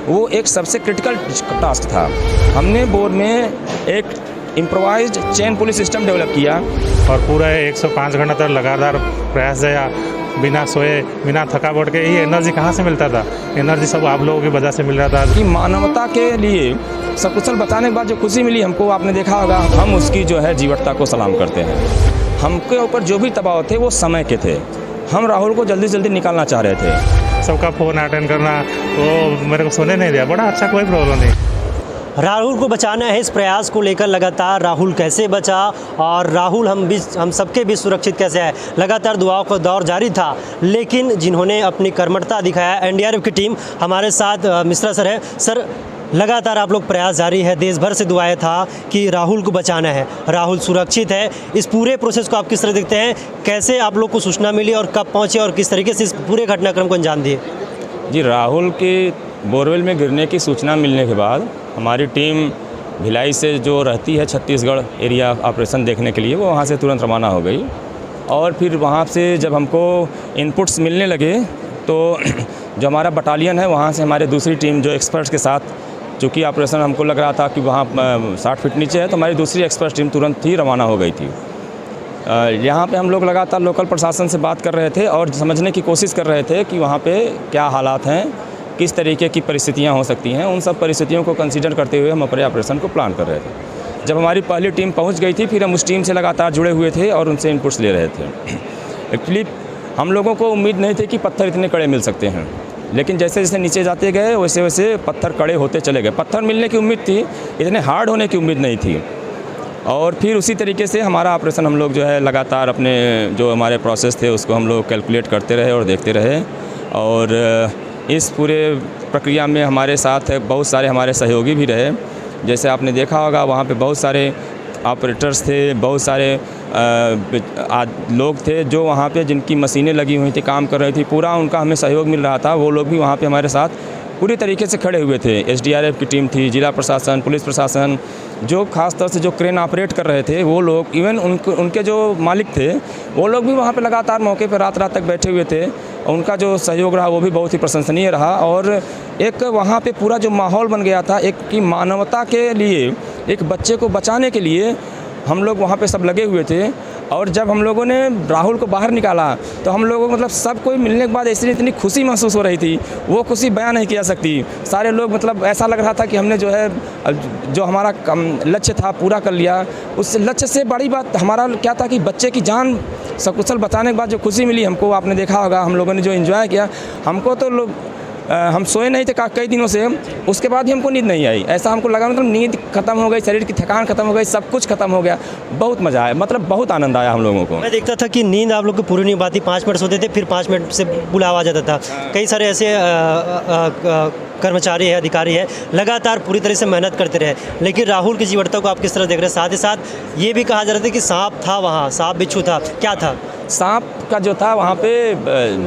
वो एक सबसे क्रिटिकल टास्क था। हमने बोर में एक improvised chain police system develop किया और पूरा 105 घंटा तक लगातार प्रयास किया, बिना सोए बिना थकावट के। ये एनर्जी कहाँ से मिलता था? एनर्जी सब आप लोगों की वजह से मिल रहा था कि मानवता के लिए सकुशल बचाने के बाद जो खुशी मिली हमको, आपने देखा होगा, हम उसकी जो है जीवटता को सलाम करते हैं। हमके ऊपर जो भी दबाव थे वो समय के थे। हम राहुल को जल्दी जल्दी निकालना चाह रहे थे। सबका फ़ोन अटेंड करना वो मेरे को सुने नहीं दिया, बड़ा अच्छा, कोई प्रॉब्लम नहीं। राहुल को बचाना है, इस प्रयास को लेकर लगातार राहुल कैसे बचा और राहुल हम सबके बीच सुरक्षित कैसे है, लगातार दुआओं का दौर जारी था। लेकिन जिन्होंने अपनी कर्मठता दिखाया, एनडीआरएफ की टीम हमारे साथ मिश्रा सर है। सर, लगातार आप लोग प्रयास जारी है, देश भर से दुआएं था कि राहुल को बचाना है, राहुल सुरक्षित है। इस पूरे प्रोसेस को आप किस तरह देखते हैं? कैसे आप लोग को सूचना मिली और कब पहुँचे और किस तरीके से इस पूरे घटनाक्रम को अंजाम दिए? जी, राहुल के बोरवेल में गिरने की सूचना मिलने के बाद हमारी टीम भिलाई से जो रहती है छत्तीसगढ़ एरिया ऑपरेशन देखने के लिए, वो वहाँ से तुरंत रवाना हो गई। और फिर वहाँ से जब हमको इनपुट्स मिलने लगे तो जो हमारा बटालियन है वहाँ से हमारे दूसरी टीम जो एक्सपर्ट्स के साथ, चूँकि ऑपरेशन हमको लग रहा था कि वहाँ 60 फीट नीचे है, तो हमारी दूसरी एक्सपर्ट टीम तुरंत ही रवाना हो गई थी। यहाँ पे हम लोग लगातार लोकल प्रशासन से बात कर रहे थे और समझने की कोशिश कर रहे थे कि वहाँ पे क्या हालात हैं, किस तरीके की परिस्थितियाँ हो सकती हैं। उन सब परिस्थितियों को कंसीडर करते हुए हम अपने ऑपरेशन को प्लान कर रहे थे। जब हमारी पहली टीम पहुँच गई थी, फिर हम उस टीम से लगातार जुड़े हुए थे और उनसे इनपुट्स ले रहे थे। एक्चुअली हम लोगों को उम्मीद नहीं थी कि पत्थर इतने कड़े मिल सकते हैं, लेकिन जैसे जैसे नीचे जाते गए वैसे वैसे पत्थर कड़े होते चले गए। पत्थर मिलने की उम्मीद थी, इतने हार्ड होने की उम्मीद नहीं थी। और फिर उसी तरीके से हमारा ऑपरेशन हम लोग जो है लगातार अपने जो हमारे प्रोसेस थे उसको हम लोग कैलकुलेट करते रहे और देखते रहे। और इस पूरे प्रक्रिया में हमारे साथ बहुत सारे हमारे सहयोगी भी रहे। जैसे आपने देखा होगा, वहाँ पे बहुत सारे ऑपरेटर्स थे, बहुत सारे लोग थे जो वहाँ पे जिनकी मशीनें लगी हुई थी, काम कर रही थी, पूरा उनका हमें सहयोग मिल रहा था। वो लोग भी वहाँ पे हमारे साथ पूरी तरीके से खड़े हुए थे। एसडीआरएफ की टीम थी, जिला प्रशासन, पुलिस प्रशासन, जो खास तौर से जो क्रेन ऑपरेट कर रहे थे वो लोग, इवन उनके जो मालिक थे वो लोग भी वहाँ पे लगातार मौके पर रात रात तक बैठे हुए थे। उनका जो सहयोग रहा वो भी बहुत ही प्रशंसनीय रहा। और एक वहाँ पे पूरा जो माहौल बन गया था, एक कि मानवता के लिए, एक बच्चे को बचाने के लिए हम लोग वहाँ पे सब लगे हुए थे। और जब हम लोगों ने राहुल को बाहर निकाला तो हम लोगों को मतलब सब कोई मिलने के बाद ऐसी इतनी खुशी महसूस हो रही थी, वो खुशी बयान नहीं किया सकती। सारे लोग मतलब ऐसा लग रहा था कि हमने जो है जो हमारा लक्ष्य था पूरा कर लिया। उस लक्ष्य से बड़ी बात हमारा क्या था कि बच्चे की जान सकुशल बचाने के बाद जो खुशी मिली हमको, आपने देखा होगा हम लोगों ने जो एंजॉय किया। हमको तो हम सोए नहीं थे कई दिनों से, उसके बाद भी हमको नींद नहीं आई। ऐसा हमको लगा मतलब नींद खत्म हो गई, शरीर की थकान खत्म हो गई, सब कुछ खत्म हो गया। बहुत मज़ा आया, मतलब बहुत आनंद आया हम लोगों को। मैं देखता था कि नींद आप लोग की पूरी नहीं पाती, 5 मिनट सोते थे, फिर 5 मिनट से बुलावा आ जाता था। कई सारे ऐसे कर्मचारी है, अधिकारी है, लगातार पूरी तरह से मेहनत करते रहे। लेकिन राहुल की जीवटता को आप किस तरह देख रहे हैं? साथ ही साथ ये भी कहा जा रहा था कि सांप था वहाँ, सांप बिच्छू था, क्या था? सांप का जो था वहाँ पे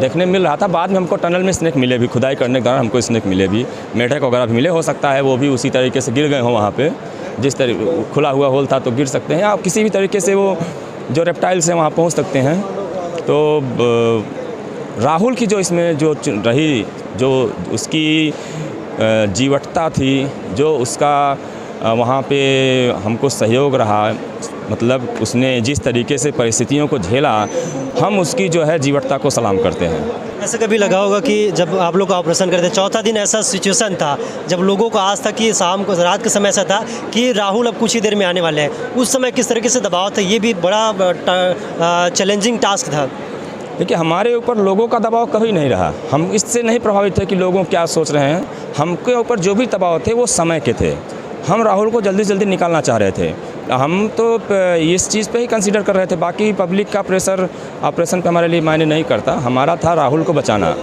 देखने मिल रहा था। बाद में हमको टनल में स्नेक मिले भी, खुदाई करने के दौरान हमको स्नेक मिले भी, मेढक वगैरह भी मिले। हो सकता है वो भी उसी तरीके से गिर गए हों वहाँ पे, जिस तरीके खुला हुआ होल था तो गिर सकते हैं, आप किसी भी तरीके से वो जो रेप्टाइल्स हैं वहाँ पहुँच सकते हैं। तो राहुल की जो इसमें जो रही, जो उसकी जीवटता थी, जो उसका वहाँ पे हमको सहयोग रहा, मतलब उसने जिस तरीके से परिस्थितियों को झेला, हम उसकी जो है जीवटता को सलाम करते हैं। ऐसा कभी लगा होगा कि जब आप लोग का ऑपरेशन करते, चौथा दिन ऐसा सिचुएशन था जब लोगों को आज तक कि शाम को रात के समय ऐसा था कि राहुल अब कुछ ही देर में आने वाले हैं, उस समय किस तरीके से दबाव था? ये भी बड़ा चैलेंजिंग टास्क था। देखिए, हमारे ऊपर लोगों का दबाव कभी नहीं रहा। हम इससे नहीं प्रभावित थे कि लोगों क्या सोच रहे हैं। हमके ऊपर जो भी दबाव थे वो समय के थे। हम राहुल को जल्दी जल्दी निकालना चाह रहे थे। हम तो इस चीज़ पे ही कंसीडर कर रहे थे, बाकी पब्लिक का प्रेशर ऑपरेशन पे हमारे लिए मायने नहीं करता। हमारा था राहुल को बचाना।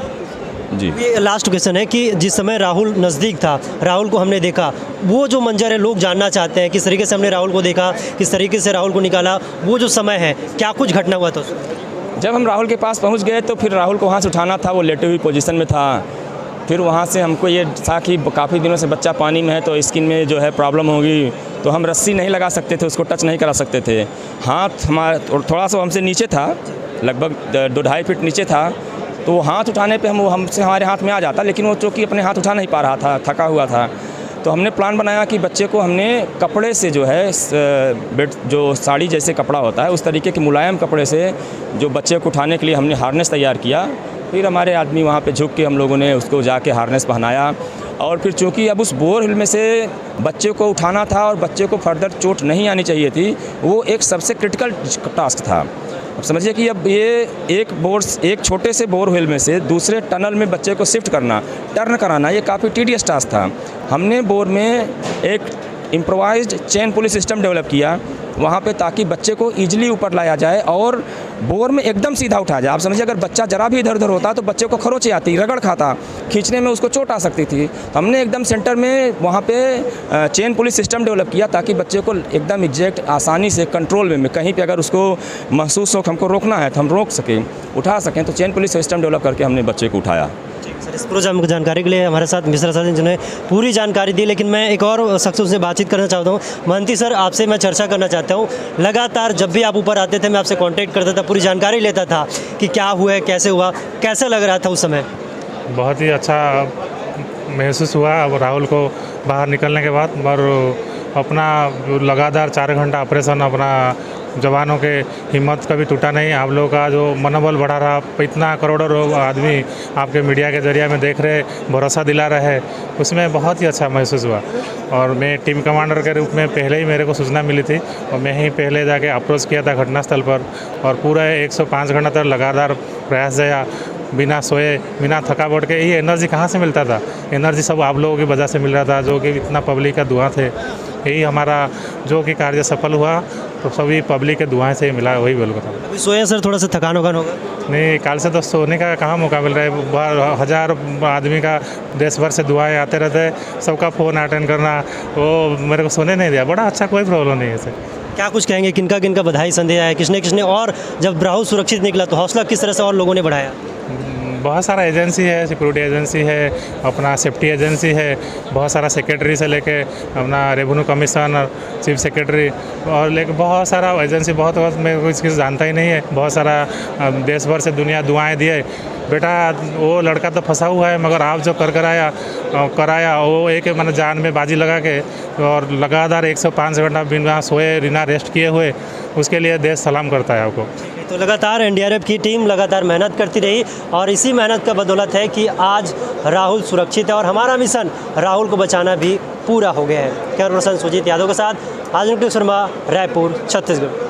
जी, ये लास्ट क्वेश्चन है कि जिस समय राहुल नज़दीक था, राहुल को हमने देखा, वो जो मंजर है लोग जानना चाहते हैं, किस तरीके से हमने राहुल को देखा, किस तरीके से राहुल को निकाला, वो जो समय है, क्या कुछ घटना हुआ था? जब हम राहुल के पास पहुंच गए तो फिर राहुल को वहाँ से उठाना था, वो लेटे हुई पोजीशन में था। फिर वहाँ से हमको ये था कि काफ़ी दिनों से बच्चा पानी में है तो स्किन में जो है प्रॉब्लम होगी, तो हम रस्सी नहीं लगा सकते थे, उसको टच नहीं करा सकते थे। हाथ हमारा थोड़ा सा हमसे नीचे था, लगभग 2-2.5 फीट नीचे था। तो वो हाथ उठाने पे हमसे हमारे हाथ में आ जाता, लेकिन वो चूँकि अपने हाथ उठा नहीं पा रहा था, थका हुआ था। तो हमने प्लान बनाया कि बच्चे को हमने कपड़े से जो है बेड जो साड़ी जैसे कपड़ा होता है उस तरीके के मुलायम कपड़े से जो बच्चे को उठाने के लिए हमने हार्नेस तैयार किया। फिर हमारे आदमी वहाँ पे झुक के हम लोगों ने उसको जाके हार्नेस पहनाया, और फिर चूँकि अब उस बोरवेल में से बच्चे को उठाना था और बच्चे को फर्दर चोट नहीं आनी चाहिए थी, वो एक सबसे क्रिटिकल टास्क था। अब समझिए कि अब ये एक छोटे से बोरवेल में से दूसरे टनल में बच्चे को शिफ्ट करना, टर्न कराना, ये काफ़ी टीडियस टास्क था। हमने बोर में एक इम्प्रोवाइज्ड चेन पुली सिस्टम डेवलप किया वहाँ पे, ताकि बच्चे को ईजिली ऊपर लाया जाए और बोर में एकदम सीधा उठाया जाए। आप समझिए अगर बच्चा जरा भी इधर उधर होता तो बच्चे को खरोंचे आती, रगड़ खाता, खींचने में उसको चोट आ सकती थी। तो हमने एकदम सेंटर में वहाँ पे चेन पुलिस सिस्टम डेवलप किया, ताकि बच्चे को एकदम एग्जैक्ट आसानी से कंट्रोल में कहीं पे अगर उसको महसूस हो हमको रोकना है तो हम रोक सकें, उठा सकें। तो चेन पुलिस सिस्टम डेवलप करके हमने बच्चे को उठाया। सर, इस पूरी जानकारी के लिए हमारे साथ मिश्रा सर जिन्होंने पूरी जानकारी दी। लेकिन मैं एक और शख्स से बातचीत करना चाहता हूँ। महंती सर, आपसे मैं चर्चा करना चाहता हूँ। लगातार जब भी आप ऊपर आते थे मैं आपसे कांटेक्ट करता था, पूरी जानकारी लेता था कि क्या हुआ है, कैसे हुआ, कैसा लग रहा था उस समय? बहुत ही अच्छा महसूस हुआ अब राहुल को बाहर निकलने के बाद। और अपना लगातार 4 घंटा ऑपरेशन, अपना जवानों के हिम्मत कभी टूटा नहीं। आप लोगों का जो मनोबल बढ़ा रहा, इतना करोड़ों लोग आदमी आपके मीडिया के जरिए में देख रहे, भरोसा दिला रहे, उसमें बहुत ही अच्छा महसूस हुआ। और मैं टीम कमांडर के रूप में पहले ही मेरे को सूचना मिली थी और मैं ही पहले जाके अप्रोच किया था घटनास्थल पर, और पूरा 105 घंटा तक लगातार प्रयास किया, बिना सोए, बिना थकावट के। ये एनर्जी कहाँ से मिलता था? एनर्जी सब आप लोगों की वजह से मिल रहा था, जो कि इतना पब्लिक का दुआ थे। यही हमारा जो कि कार्य सफल हुआ तो सभी पब्लिक के दुआएं से ही मिला, वही बोल रहा था। अभी सोए सर, थोड़ा सा थकान होगा? नहीं, कल से तो सोने का कहाँ मौका मिल रहा है। 1000 आदमी का देश भर से दुआएं आते रहते, सबका फ़ोन अटेंड करना, वो मेरे को सोने नहीं दिया। बड़ा अच्छा, कोई प्रॉब्लम नहीं है इसे। क्या कुछ कहेंगे, किनका किनका बधाई संदेश है, किसने किसने? और जब राहुल सुरक्षित निकला तो हौसला किस तरह से और लोगों ने बढ़ाया? बहुत सारा एजेंसी है, सिक्योरिटी एजेंसी है, अपना सेफ्टी एजेंसी है, बहुत सारा सेक्रेटरी से लेके अपना रेवेन्यू कमिश्नर, चीफ सेक्रेटरी, और लेके बहुत सारा एजेंसी, बहुत मैं कुछ जानता ही नहीं है। बहुत सारा देश भर से दुनिया दुआएं दिए। बेटा वो लड़का तो फंसा हुआ है, मगर आप जो कराया वो एक मैंने जान में बाजी लगा के, और लगातार 105 घंटा बिना सोए, बिना रेस्ट किए हुए, उसके लिए देश सलाम करता है आपको। तो लगातार एनडीआरएफ की टीम लगातार मेहनत करती रही और इसी मेहनत का बदौलत है कि आज राहुल सुरक्षित है और हमारा मिशन राहुल को बचाना भी पूरा हो गया है। कैमरा पर्सन सुजीत यादव के साथ आजम शर्मा, रायपुर, छत्तीसगढ़।